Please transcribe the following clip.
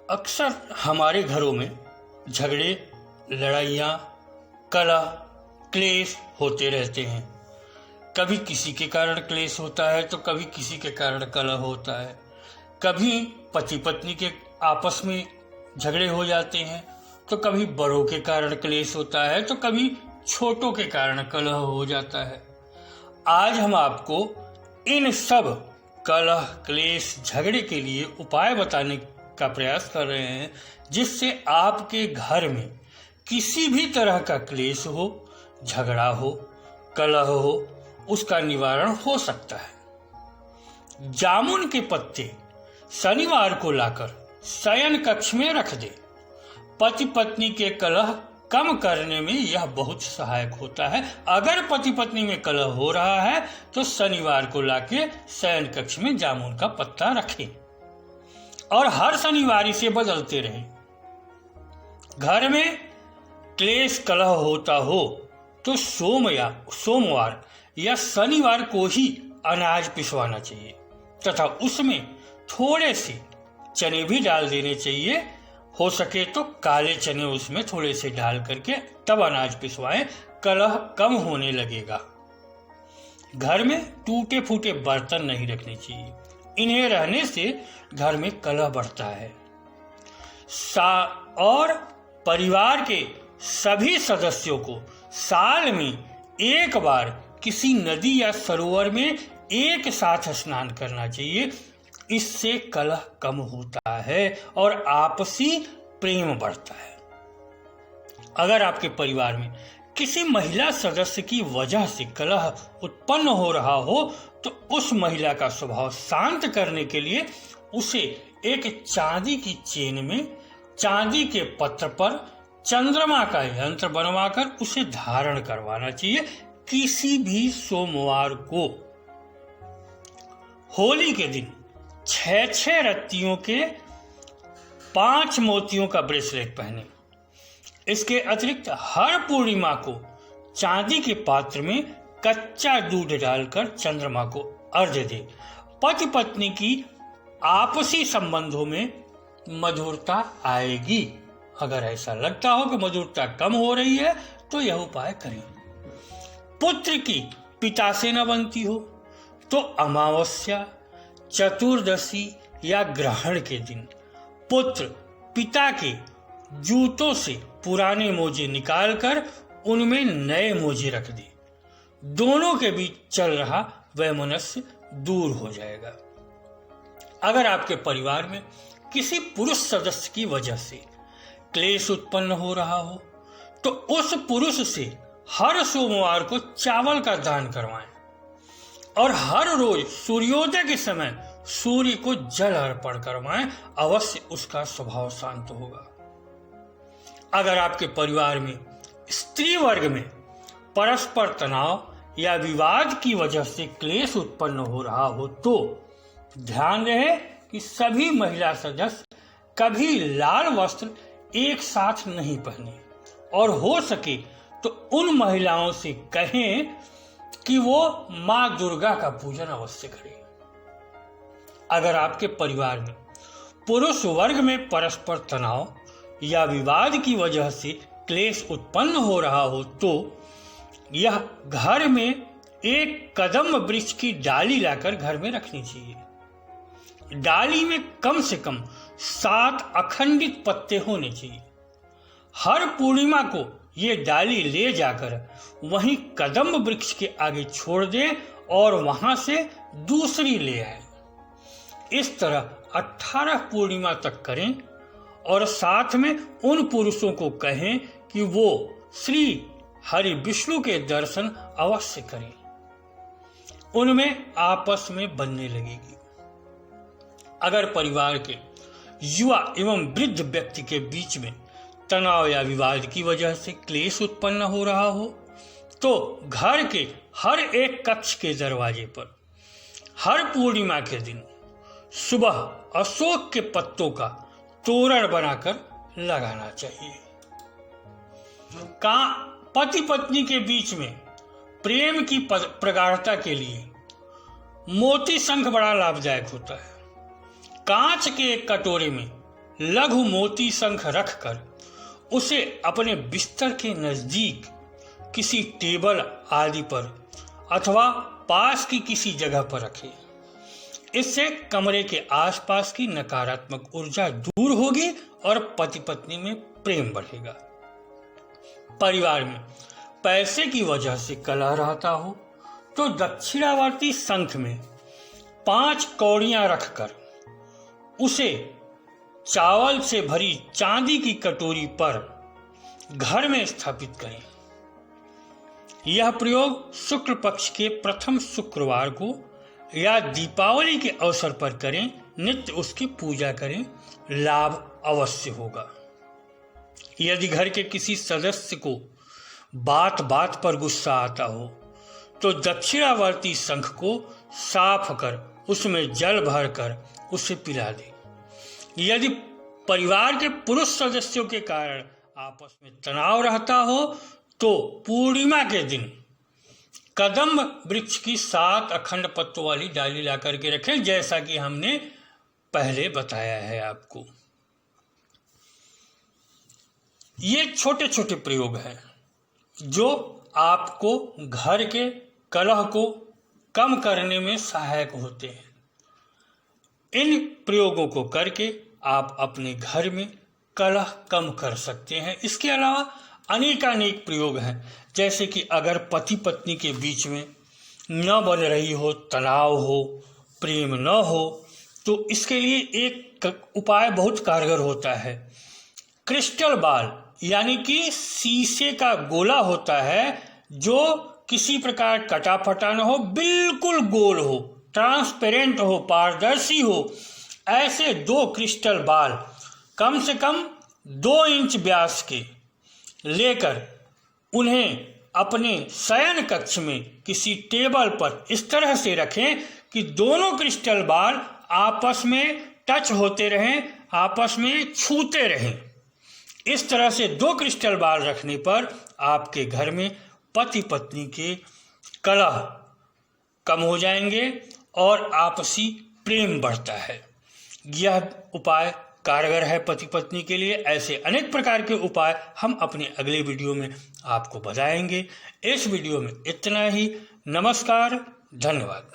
अक्सर हमारे घरों में झगड़े, लड़ाइयाँ, कलह, क्लेश होते रहते हैं। कभी किसी के कारण क्लेश होता है तो कभी किसी के कारण कलह होता है। कभी पति पत्नी के आपस में झगड़े हो जाते हैं तो कभी बड़ों के कारण क्लेश होता है तो कभी छोटों के कारण कलह हो जाता है। आज हम आपको इन सब कलह, क्लेश, झगड़े के लिए उपाय बताने का प्रयास कर रहे हैं जिससे आपके घर में किसी भी तरह का क्लेश हो, झगड़ा हो, कलह हो, उसका निवारण हो सकता है। जामुन के पत्ते शनिवार को लाकर शयन कक्ष में रख दे। पति पत्नी के कलह कम करने में यह बहुत सहायक होता है। अगर पति पत्नी में कलह हो रहा है तो शनिवार को लाके शयन कक्ष में जामुन का पत्ता रखें और हर शनिवार इसे बदलते रहें। घर में क्लेश कलह होता हो तो सोमवार या शनिवार को ही अनाज पिसवाना चाहिए तथा उसमें थोड़े से चने भी डाल देने चाहिए। हो सके तो काले चने उसमें थोड़े से डाल करके तब अनाज पिसवाएं, कलह कम होने लगेगा। घर में टूटे फूटे बर्तन नहीं रखने चाहिए, इन्हें रहने से घर में कलह बढ़ता है। और परिवार के सभी सदस्यों को साल में एक बार किसी नदी या सरोवर में एक साथ स्नान करना चाहिए। इससे कलह कम होता है और आपसी प्रेम बढ़ता है। अगर आपके परिवार में किसी महिला सदस्य की वजह से कलह उत्पन्न हो रहा हो तो उस महिला का स्वभाव शांत करने के लिए उसे एक चांदी की चेन में चांदी के पत्र पर चंद्रमा का यंत्र बनवाकर उसे धारण करवाना चाहिए। किसी भी सोमवार को होली के दिन 6 रत्तियों के 5 मोतियों का ब्रेसलेट पहने। इसके अतिरिक्त हर पूर्णिमा को चांदी के पात्र में कच्चा दूध डालकर चंद्रमा को अर्घ्य दे। पति पत्नी की आपसी संबंधों में मधुरता आएगी। अगर ऐसा लगता हो कि मधुरता कम हो रही है तो यह उपाय करें। पुत्र की पिता से न बनती हो तो अमावस्या, चतुर्दशी या ग्रहण के दिन पुत्र पिता के जूतों से पुराने मोजे निकालकर उनमें नए मोजे रख दे। दोनों के बीच चल रहा वैमनस्य दूर हो जाएगा। अगर आपके परिवार में किसी पुरुष सदस्य की वजह से क्लेश उत्पन्न हो रहा हो तो उस पुरुष से हर सोमवार को चावल का दान करवाएं और हर रोज सूर्योदय के समय सूर्य को जल अर्पण करवाएं। अवश्य उसका स्वभाव शांत होगा। अगर आपके परिवार में स्त्री वर्ग में परस्पर तनाव या विवाद की वजह से क्लेश उत्पन्न हो रहा हो तो ध्यान रहे कि सभी महिला सदस्य कभी लाल वस्त्र एक साथ नहीं पहने और हो सके तो उन महिलाओं से कहें कि वो मां दुर्गा का पूजन अवश्य करें। अगर आपके परिवार में पुरुष वर्ग में परस्पर तनाव या विवाद की वजह से क्लेश उत्पन्न हो रहा हो तो यह घर में एक कदम वृक्ष की डाली लाकर घर में रखनी चाहिए। डाली में कम से कम 7 अखंडित पत्ते होने चाहिए। हर पूर्णिमा को ये डाली ले जाकर वहीं कदम वृक्ष के आगे छोड़ दे और वहां से दूसरी ले आए। इस तरह 18 पूर्णिमा तक करें और साथ में उन पुरुषों को कहें कि वो श्री हरि विष्णु के दर्शन अवश्य करें। उनमें आपस में बनने लगेगी। अगर परिवार के युवा एवं वृद्ध व्यक्ति के बीच में तनाव या विवाद की वजह से क्लेश उत्पन्न हो रहा हो तो घर के हर एक कक्ष के दरवाजे पर हर पूर्णिमा के दिन सुबह अशोक के पत्तों का तोरण बनाकर लगाना चाहिए। पति पत्नी के बीच में प्रेम की प्रगाढ़ता के लिए मोती शंख बड़ा लाभदायक होता है। कांच के एक कटोरे में लघु मोती शंख रखकर उसे अपने बिस्तर के नजदीक किसी टेबल आदि पर अथवा पास की किसी जगह पर रखें। इससे कमरे के आसपास की नकारात्मक ऊर्जा दूर होगी और पति पत्नी में प्रेम बढ़ेगा। परिवार में पैसे की वजह से कलह रहता हो तो दक्षिणावर्ती शंख में 5 कौड़ियां रखकर उसे चावल से भरी चांदी की कटोरी पर घर में स्थापित करें। यह प्रयोग शुक्ल पक्ष के प्रथम शुक्रवार को या दीपावली के अवसर पर करें। नित्य उसकी पूजा करें, लाभ अवश्य होगा। यदि घर के किसी सदस्य को बात बात पर गुस्सा आता हो तो दक्षिणावर्ती शंख को साफ कर उसमें जल भरकर उसे पिला दे। यदि परिवार के पुरुष सदस्यों के कारण आपस में तनाव रहता हो तो पूर्णिमा के दिन कदम्ब वृक्ष की 7 अखंड पत्तों वाली डाली ला करके रखें, जैसा कि हमने पहले बताया है आपको। ये छोटे छोटे प्रयोग हैं जो आपको घर के कलह को कम करने में सहायक होते हैं। इन प्रयोगों को करके आप अपने घर में कलह कम कर सकते हैं। इसके अलावा अनेकानेक प्रयोग हैं, जैसे कि अगर पति पत्नी के बीच में न बन रही हो, तनाव हो, प्रेम न हो, तो इसके लिए एक उपाय बहुत कारगर होता है। क्रिस्टल बॉल यानी कि शीशे का गोला होता है जो किसी प्रकार कटा फटा न हो, बिल्कुल गोल हो, ट्रांसपेरेंट हो, पारदर्शी हो। ऐसे 2 क्रिस्टल बॉल कम से कम 2 इंच व्यास के लेकर उन्हें अपने शयन कक्ष में किसी टेबल पर इस तरह से रखें कि दोनों क्रिस्टल बॉल आपस में टच होते रहें, आपस में छूते रहें। इस तरह से 2 क्रिस्टल बॉल रखने पर आपके घर में पति पत्नी के कलह कम हो जाएंगे और आपसी प्रेम बढ़ता है। यह उपाय कारगर है पति पत्नी के लिए। ऐसे अनेक प्रकार के उपाय हम अपने अगले वीडियो में आपको बताएंगे। इस वीडियो में इतना ही। नमस्कार, धन्यवाद।